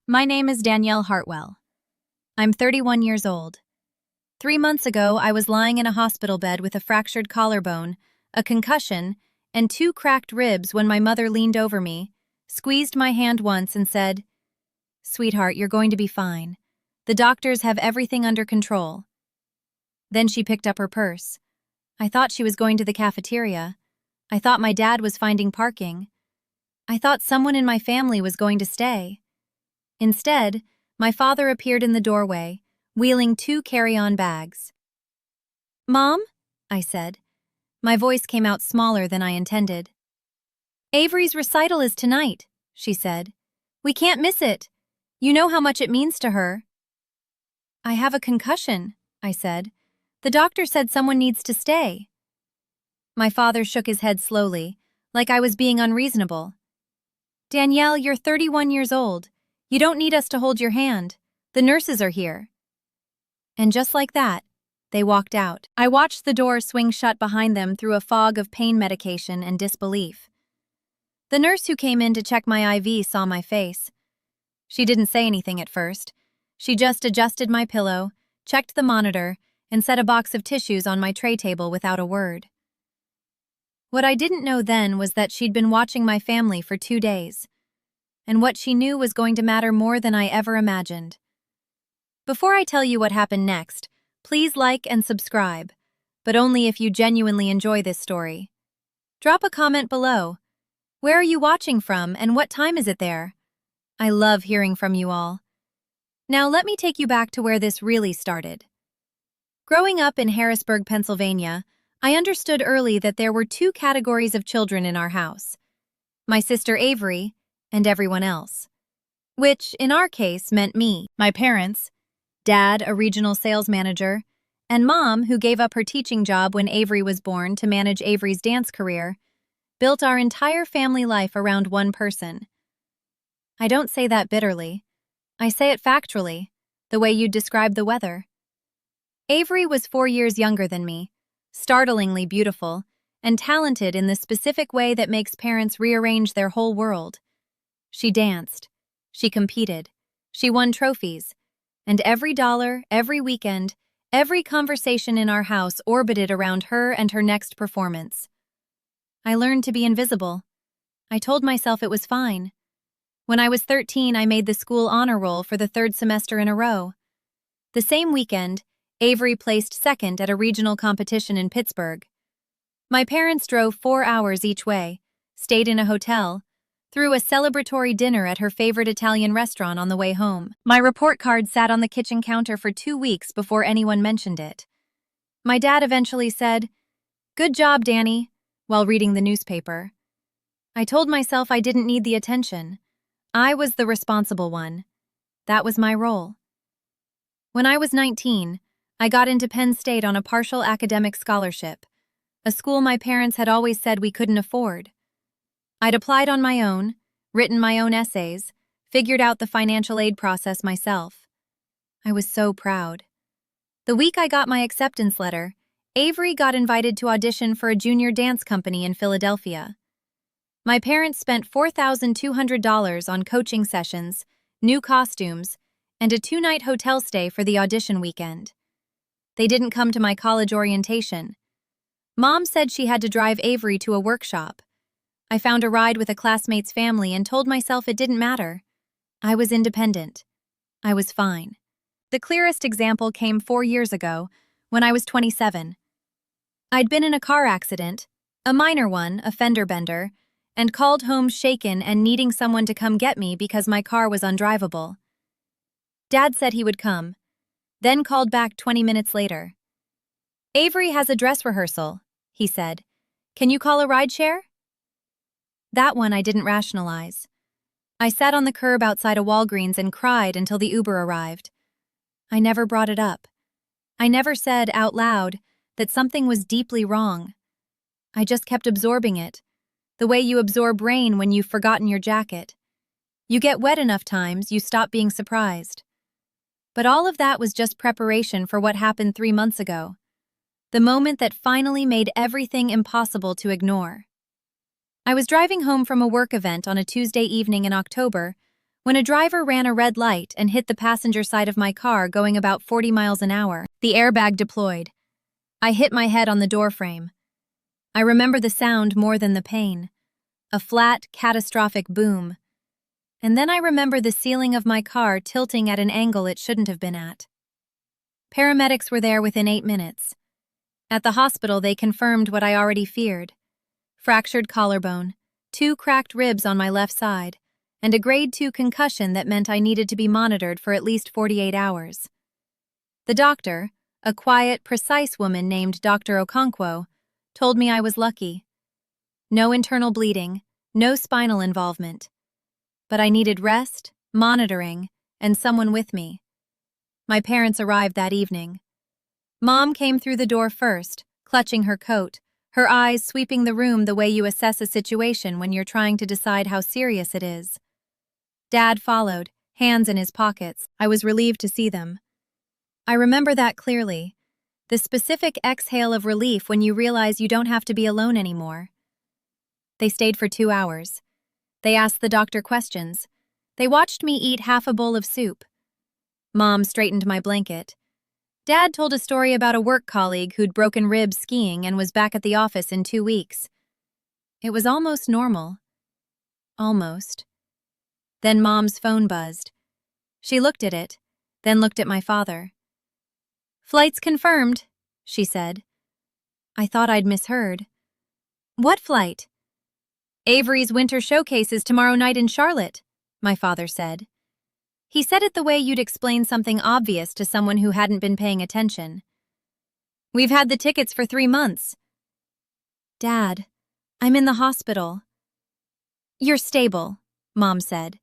My name is Danielle Hartwell. I'm 31 years old. 3 months ago, I was lying in a hospital bed with a fractured collarbone, a concussion, and 2 cracked ribs when my mother leaned over me, squeezed my hand once and said, "Sweetheart, you're going to be fine. The doctors have everything under control." Then she picked up her purse. I thought she was going to the cafeteria. I thought my dad was finding parking. I thought someone in my family was going to stay. Instead, my father appeared in the doorway, wheeling 2 carry-on bags. "Mom?" I said. My voice came out smaller than I intended. "Avery's recital is tonight," she said. "We can't miss it. You know how much it means to her." "I have a concussion," I said. "The doctor said someone needs to stay." My father shook his head slowly, like I was being unreasonable. "Danielle, you're 31 years old. You don't need us to hold your hand. The nurses are here." And just like that, they walked out. I watched the door swing shut behind them through a fog of pain medication and disbelief. The nurse who came in to check my IV saw my face. She didn't say anything at first. She just adjusted my pillow, checked the monitor, and set a box of tissues on my tray table without a word. What I didn't know then was that she'd been watching my family for 2 days. And what she knew was going to matter more than I ever imagined. Before I tell you what happened next, please like and subscribe, but only if you genuinely enjoy this story. Drop a comment below. Where are you watching from and what time is it there? I love hearing from you all. Now let me take you back to where this really started. Growing up in Harrisburg, Pennsylvania, I understood early that there were 2 categories of children in our house: my sister Avery and everyone else. Which, in our case, meant me, my parents, Dad, a regional sales manager, and Mom, who gave up her teaching job when Avery was born to manage Avery's dance career, built our entire family life around one person. I don't say that bitterly. I say it factually, the way you'd describe the weather. Avery was 4 years younger than me, startlingly beautiful, and talented in the specific way that makes parents rearrange their whole world. She danced. She competed. She won trophies. And every dollar, every weekend, every conversation in our house orbited around her and her next performance. I learned to be invisible. I told myself it was fine. When I was 13, I made the school honor roll for the 3rd semester in a row. The same weekend, Avery placed 2nd at a regional competition in Pittsburgh. My parents drove 4 hours each way, stayed in a hotel, threw a celebratory dinner at her favorite Italian restaurant on the way home. My report card sat on the kitchen counter for 2 weeks before anyone mentioned it. My dad eventually said, "Good job, Danny," while reading the newspaper. I told myself I didn't need the attention. I was the responsible one. That was my role. When I was 19, I got into Penn State on a partial academic scholarship, a school my parents had always said we couldn't afford. I'd applied on my own, written my own essays, figured out the financial aid process myself. I was so proud. The week I got my acceptance letter, Avery got invited to audition for a junior dance company in Philadelphia. My parents spent $4,200 on coaching sessions, new costumes, and a 2-night hotel stay for the audition weekend. They didn't come to my college orientation. Mom said she had to drive Avery to a workshop. I found a ride with a classmate's family and told myself it didn't matter. I was independent. I was fine. The clearest example came 4 years ago, when I was 27. I'd been in a car accident, a minor one, a fender bender, and called home shaken and needing someone to come get me because my car was undrivable. Dad said he would come, then called back 20 minutes later. "Avery has a dress rehearsal," he said. "Can you call a rideshare?" That one I didn't rationalize. I sat on the curb outside a Walgreens and cried until the Uber arrived. I never brought it up. I never said out loud that something was deeply wrong. I just kept absorbing it, the way you absorb rain when you've forgotten your jacket. You get wet enough times, you stop being surprised. But all of that was just preparation for what happened 3 months ago. The moment that finally made everything impossible to ignore. I was driving home from a work event on a Tuesday evening in October when a driver ran a red light and hit the passenger side of my car going about 40 miles an hour. The airbag deployed. I hit my head on the doorframe. I remember the sound more than the pain. A flat, catastrophic boom. And then I remember the ceiling of my car tilting at an angle it shouldn't have been at. Paramedics were there within 8 minutes. At the hospital, they confirmed what I already feared. Fractured collarbone, 2 cracked ribs on my left side, and a grade 2 concussion that meant I needed to be monitored for at least 48 hours. The doctor, a quiet, precise woman named Dr. Okonkwo, told me I was lucky. No internal bleeding, no spinal involvement. But I needed rest, monitoring, and someone with me. My parents arrived that evening. Mom came through the door first, clutching her coat, her eyes sweeping the room the way you assess a situation when you're trying to decide how serious it is. Dad followed, hands in his pockets. I was relieved to see them. I remember that clearly. The specific exhale of relief when you realize you don't have to be alone anymore. They stayed for 2 hours. They asked the doctor questions. They watched me eat half a bowl of soup. Mom straightened my blanket. Dad told a story about a work colleague who'd broken ribs skiing and was back at the office in 2 weeks. It was almost normal. Almost. Then Mom's phone buzzed. She looked at it, then looked at my father. "Flight's confirmed," she said. I thought I'd misheard. "What flight?" "Avery's winter showcase is tomorrow night in Charlotte," my father said. He said it the way you'd explain something obvious to someone who hadn't been paying attention. "We've had the tickets for 3 months." "Dad, I'm in the hospital." "You're stable," Mom said.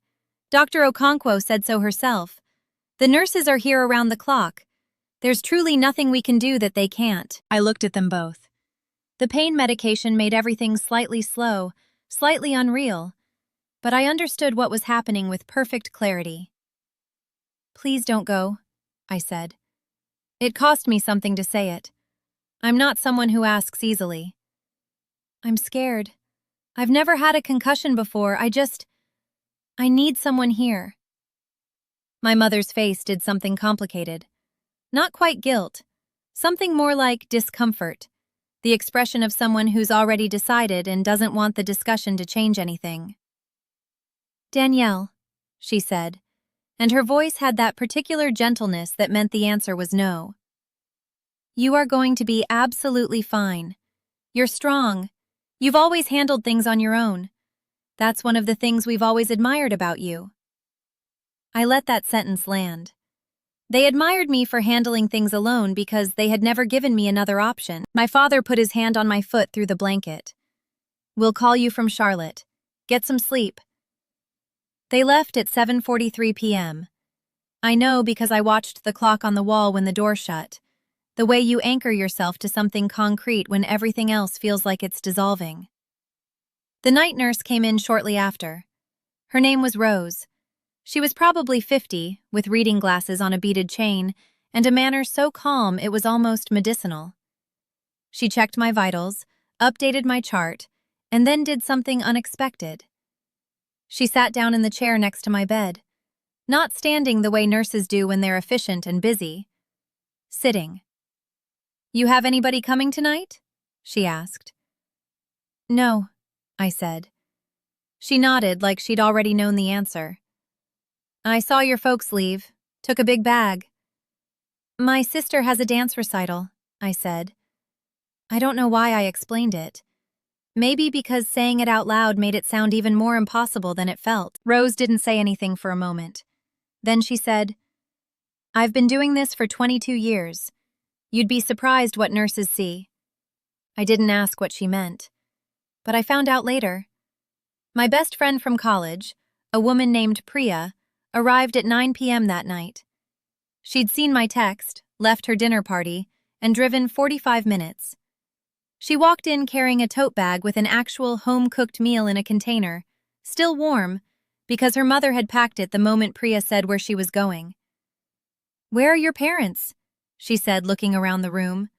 "Dr. Okonkwo said so herself. The nurses are here around the clock. There's truly nothing we can do that they can't." I looked at them both. The pain medication made everything slightly slow, slightly unreal, but I understood what was happening with perfect clarity. "Please don't go," I said. It cost me something to say it. I'm not someone who asks easily. "I'm scared. I've never had a concussion before. I need someone here." My mother's face did something complicated. Not quite guilt. Something more like discomfort. The expression of someone who's already decided and doesn't want the discussion to change anything. "Danielle," she said, and her voice had that particular gentleness that meant the answer was no. "You are going to be absolutely fine. You're strong. You've always handled things on your own. That's one of the things we've always admired about you." I let that sentence land. They admired me for handling things alone because they had never given me another option. My father put his hand on my foot through the blanket. "We'll call you from Charlotte. Get some sleep." They left at 7:43 p.m. I know because I watched the clock on the wall when the door shut, the way you anchor yourself to something concrete when everything else feels like it's dissolving. The night nurse came in shortly after. Her name was Rose. She was probably 50, with reading glasses on a beaded chain, and a manner so calm it was almost medicinal. She checked my vitals, updated my chart, and then did something unexpected. She sat down in the chair next to my bed, not standing the way nurses do when they're efficient and busy. Sitting. "You have anybody coming tonight?" she asked. "No," I said. She nodded like she'd already known the answer. "I saw your folks leave. Took a big bag." "My sister has a dance recital," I said. I don't know why I explained it. Maybe because saying it out loud made it sound even more impossible than it felt. Rose didn't say anything for a moment. Then she said, "I've been doing this for 22 years. You'd be surprised what nurses see." I didn't ask what she meant, but I found out later. My best friend from college, a woman named Priya, arrived at 9 p.m. that night. She'd seen my text, left her dinner party, and driven 45 minutes. She walked in carrying a tote bag with an actual home-cooked meal in a container, still warm, because her mother had packed it the moment Priya said where she was going. "Where are your parents?" she said, looking around the room.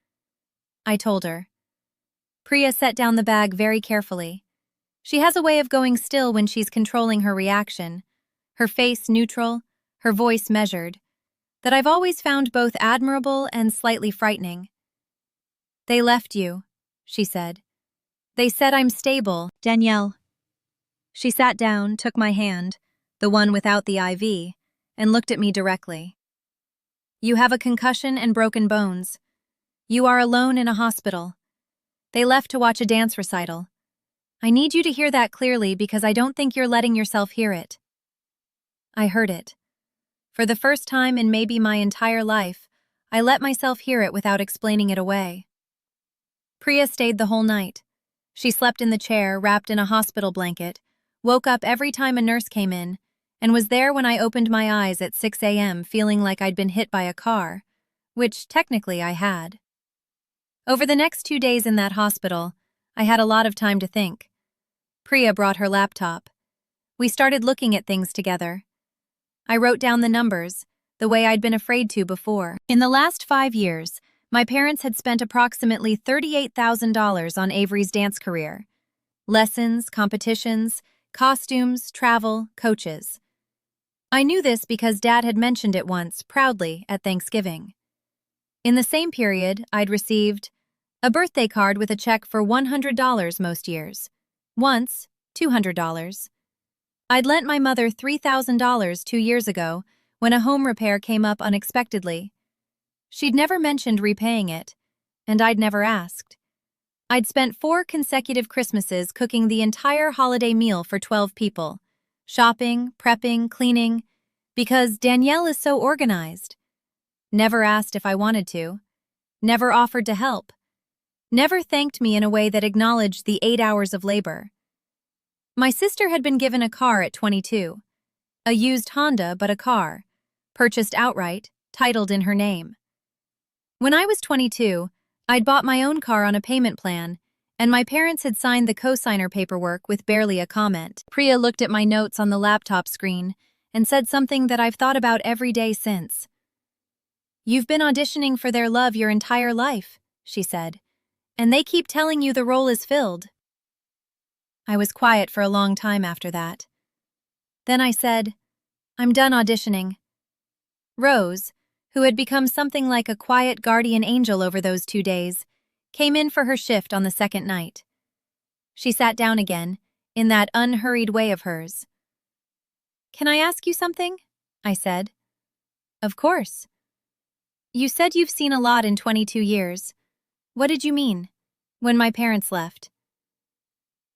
I told her. Priya set down the bag very carefully. She has a way of going still when she's controlling her reaction. her face neutral, her voice measured, that I've always found both admirable and slightly frightening. "They left you," she said. "They said I'm stable." "Danielle." She sat down, took my hand, the one without the IV, and looked at me directly. "You have a concussion and broken bones. You are alone in a hospital. They left to watch a dance recital. I need you to hear that clearly because I don't think you're letting yourself hear it." I heard it. For the first time in maybe my entire life, I let myself hear it without explaining it away. Priya stayed the whole night. She slept in the chair, wrapped in a hospital blanket, woke up every time a nurse came in, and was there when I opened my eyes at 6 a.m. feeling like I'd been hit by a car, which technically I had. Over the next 2 days in that hospital, I had a lot of time to think. Priya brought her laptop. We started looking at things together. I wrote down the numbers, the way I'd been afraid to before. In the last 5 years, my parents had spent approximately $38,000 on Avery's dance career. Lessons, competitions, costumes, travel, coaches. I knew this because Dad had mentioned it once, proudly, at Thanksgiving. In the same period, I'd received a birthday card with a check for $100 most years. Once, $200. I'd lent my mother $3,000 2 years ago when a home repair came up unexpectedly. She'd never mentioned repaying it, and I'd never asked. I'd spent 4 consecutive Christmases cooking the entire holiday meal for 12 people, shopping, prepping, cleaning, because Danielle is so organized. Never asked if I wanted to. Never offered to help. Never thanked me in a way that acknowledged the 8 hours of labor. My sister had been given a car at 22. A used Honda, but a car. Purchased outright, titled in her name. When I was 22, I'd bought my own car on a payment plan, and my parents had signed the co-signer paperwork with barely a comment. Priya looked at my notes on the laptop screen and said something that I've thought about every day since. "You've been auditioning for their love your entire life," she said, "and they keep telling you the role is filled." I was quiet for a long time after that. Then I said, "I'm done auditioning." Rose, who had become something like a quiet guardian angel over those 2 days, came in for her shift on the second night. She sat down again, in that unhurried way of hers. "Can I ask you something?" I said. "Of course." "You said you've seen a lot in 22 years. What did you mean, when my parents left?"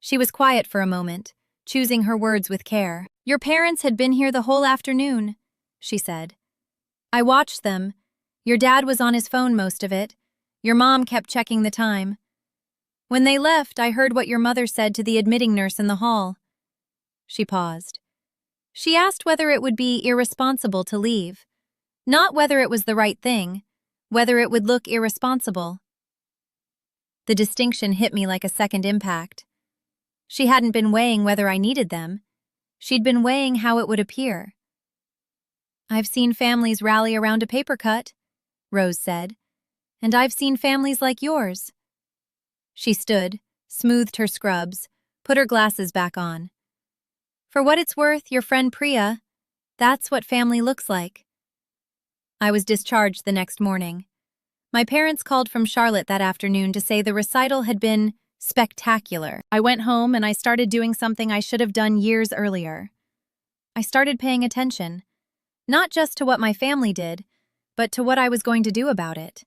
She was quiet for a moment, choosing her words with care. "Your parents had been here the whole afternoon," she said. "I watched them. Your dad was on his phone most of it. Your mom kept checking the time. When they left, I heard what your mother said to the admitting nurse in the hall." She paused. She asked whether it would be irresponsible to leave. Not whether it was the right thing, whether it would look irresponsible. The distinction hit me like a second impact. She hadn't been weighing whether I needed them. She'd been weighing how it would appear. "I've seen families rally around a paper cut," Rose said, "and I've seen families like yours." She stood, smoothed her scrubs, put her glasses back on. "For what it's worth, your friend Priya, that's what family looks like." I was discharged the next morning. My parents called from Charlotte that afternoon to say the recital had been spectacular. I went home and I started doing something I should have done years earlier. I started paying attention, not just to what my family did, but to what I was going to do about it.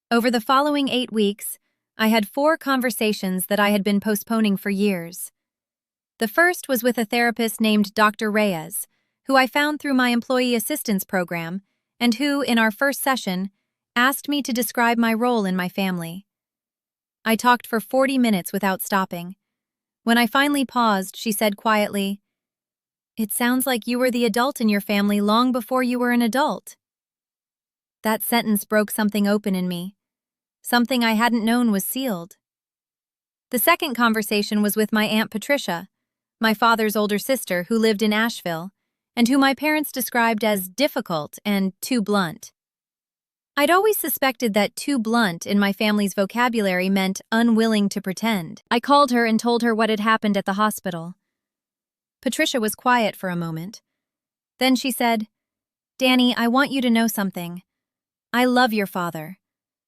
Over the following 8 weeks, I had 4 conversations that I had been postponing for years. The first was with a therapist named Dr. Reyes, who I found through my employee assistance program, and who, in our first session, asked me to describe my role in my family. I talked for 40 minutes without stopping. When I finally paused, she said quietly, "It sounds like you were the adult in your family long before you were an adult." That sentence broke something open in me, something I hadn't known was sealed. The second conversation was with my Aunt Patricia, my father's older sister who lived in Asheville, and who my parents described as difficult and too blunt. I'd always suspected that too blunt in my family's vocabulary meant unwilling to pretend. I called her and told her what had happened at the hospital. Patricia was quiet for a moment, Then she said, "Danny, I want you to know something. I love your father,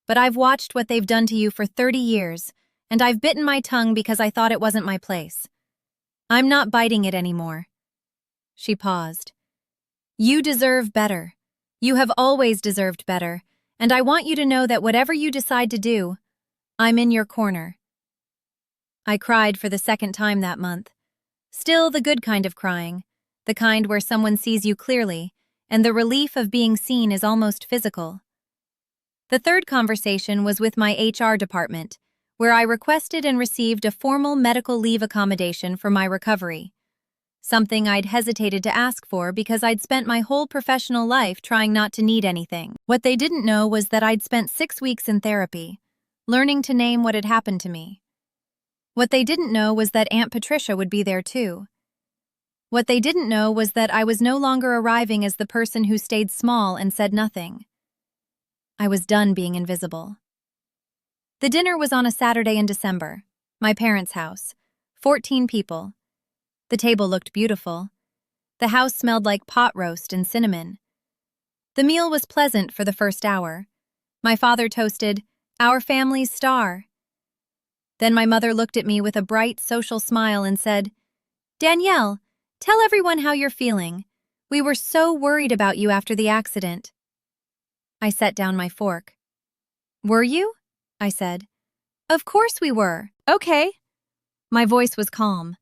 but I've watched what they've done to you for 30 years, and I've bitten my tongue because I thought it wasn't my place. I'm not biting it anymore." She paused. "You deserve better. You have always deserved better, and I want you to know that whatever you decide to do, I'm in your corner." I cried for the second time that month. Still the good kind of crying, the kind where someone sees you clearly, and the relief of being seen is almost physical. The third conversation was with my HR department, where I requested and received a formal medical leave accommodation for my recovery, something I'd hesitated to ask for because I'd spent my whole professional life trying not to need anything. What they didn't know was that I'd spent 6 weeks in therapy, learning to name what had happened to me. What they didn't know was that Aunt Patricia would be there too. What they didn't know was that I was no longer arriving as the person who stayed small and said nothing. I was done being invisible. The dinner was on a Saturday in December, my parents' house, 14 people. The table looked beautiful. The house smelled like pot roast and cinnamon. The meal was pleasant for the first hour. My father toasted, "Our family's star." Then my mother looked at me with a bright, social smile and said, "Danielle, tell everyone how you're feeling. We were so worried about you after the accident." I set down my fork. "Were you?" I said. "Of course we were. Okay." My voice was calm.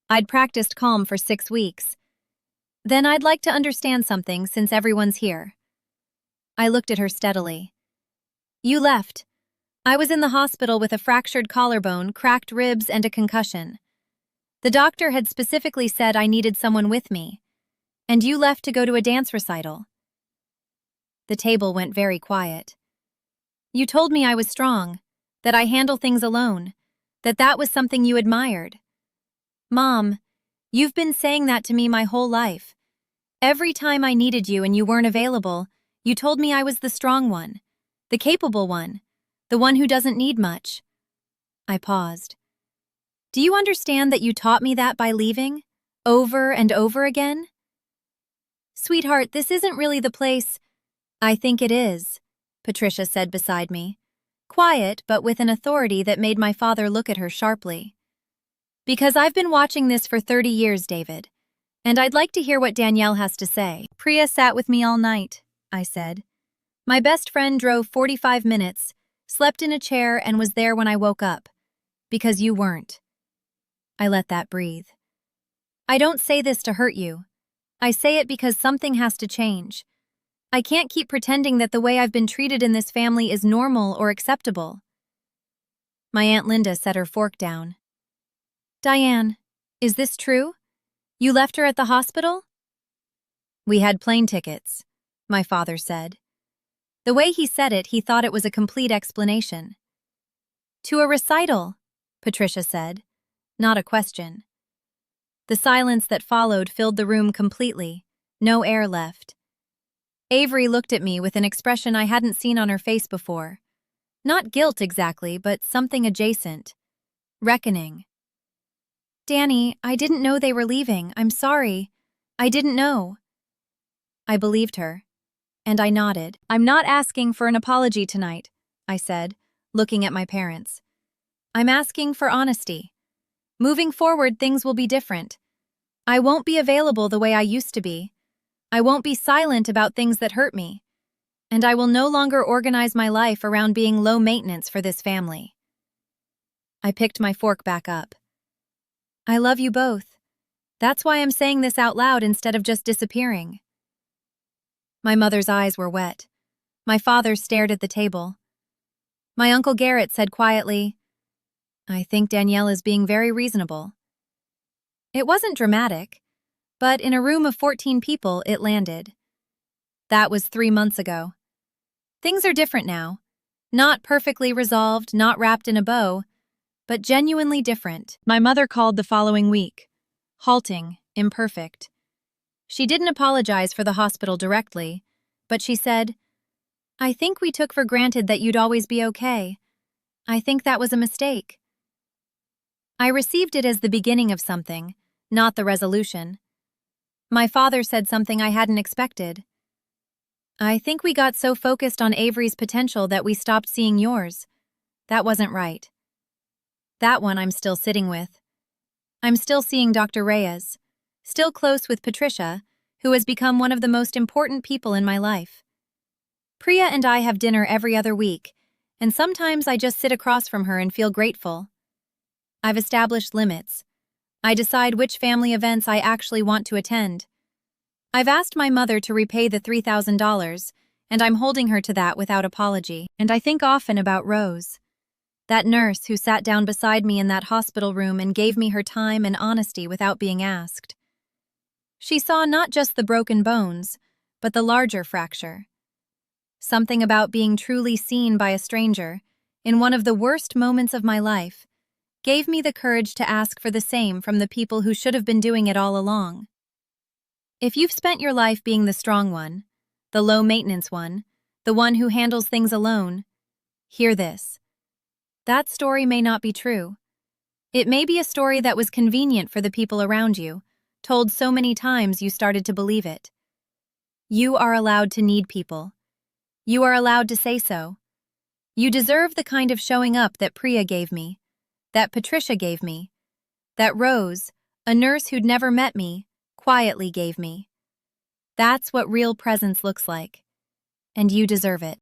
I'd practiced calm for 6 weeks. "Then I'd like to understand something since everyone's here." I looked at her steadily. "You left. I was in the hospital with a fractured collarbone, cracked ribs, and a concussion. The doctor had specifically said I needed someone with me. And you left to go to a dance recital." The table went very quiet. "You told me I was strong, that I handle things alone, that was something you admired. Mom, you've been saying that to me my whole life. Every time I needed you and you weren't available, you told me I was the strong one, the capable one, the one who doesn't need much." I paused. "Do you understand that you taught me that by leaving? Over and over again?" "Sweetheart, this isn't really the place—" "I think it is," Patricia said beside me, quiet but with an authority that made my father look at her sharply. "Because I've been watching this for 30 years, David, and I'd like to hear what Danielle has to say." "Priya sat with me all night," I said. "My best friend drove 45 minutes, slept in a chair, and was there when I woke up. Because you weren't." I let that breathe. "I don't say this to hurt you. I say it because something has to change. I can't keep pretending that the way I've been treated in this family is normal or acceptable." My Aunt Linda set her fork down. "Diane, is this true? You left her at the hospital?" "We had plane tickets," my father said. The way he said it, he thought it was a complete explanation. "To a recital," Patricia said, not a question. The silence that followed filled the room completely, no air left. Avery looked at me with an expression I hadn't seen on her face before. Not guilt exactly, but something adjacent. Reckoning. "Danny, I didn't know they were leaving. I'm sorry. I didn't know." I believed her, and I nodded. "I'm not asking for an apology tonight," I said, looking at my parents. "I'm asking for honesty. Moving forward, things will be different. I won't be available the way I used to be. I won't be silent about things that hurt me. And I will no longer organize my life around being low maintenance for this family." I picked my fork back up. "I love you both. That's why I'm saying this out loud instead of just disappearing." My mother's eyes were wet. My father stared at the table. My Uncle Garrett said quietly, "I think Danielle is being very reasonable." It wasn't dramatic, but in a room of 14 people, it landed. That was 3 months ago. Things are different now. Not perfectly resolved, not wrapped in a bow, but genuinely different. My mother called the following week. Halting, imperfect. She didn't apologize for the hospital directly, but she said, "I think we took for granted that you'd always be okay. I think that was a mistake." I received it as the beginning of something, not the resolution. My father said something I hadn't expected. I think we got so focused on Avery's potential that we stopped seeing yours. That wasn't right. That one I'm still sitting with. I'm still seeing Dr. Reyes, still close with Patricia, who has become one of the most important people in my life. Priya and I have dinner every other week, and sometimes I just sit across from her and feel grateful. I've established limits. I decide which family events I actually want to attend. I've asked my mother to repay the $3,000, and I'm holding her to that without apology. And I think often about Rose, that nurse who sat down beside me in that hospital room and gave me her time and honesty without being asked. She saw not just the broken bones, but the larger fracture. Something about being truly seen by a stranger, in one of the worst moments of my life, gave me the courage to ask for the same from the people who should have been doing it all along. If you've spent your life being the strong one, the low-maintenance one, the one who handles things alone, hear this. That story may not be true. It may be a story that was convenient for the people around you, told so many times you started to believe it. You are allowed to need people. You are allowed to say so. You deserve the kind of showing up that Priya gave me, that Patricia gave me, that Rose, a nurse who'd never met me, quietly gave me. That's what real presence looks like. And you deserve it.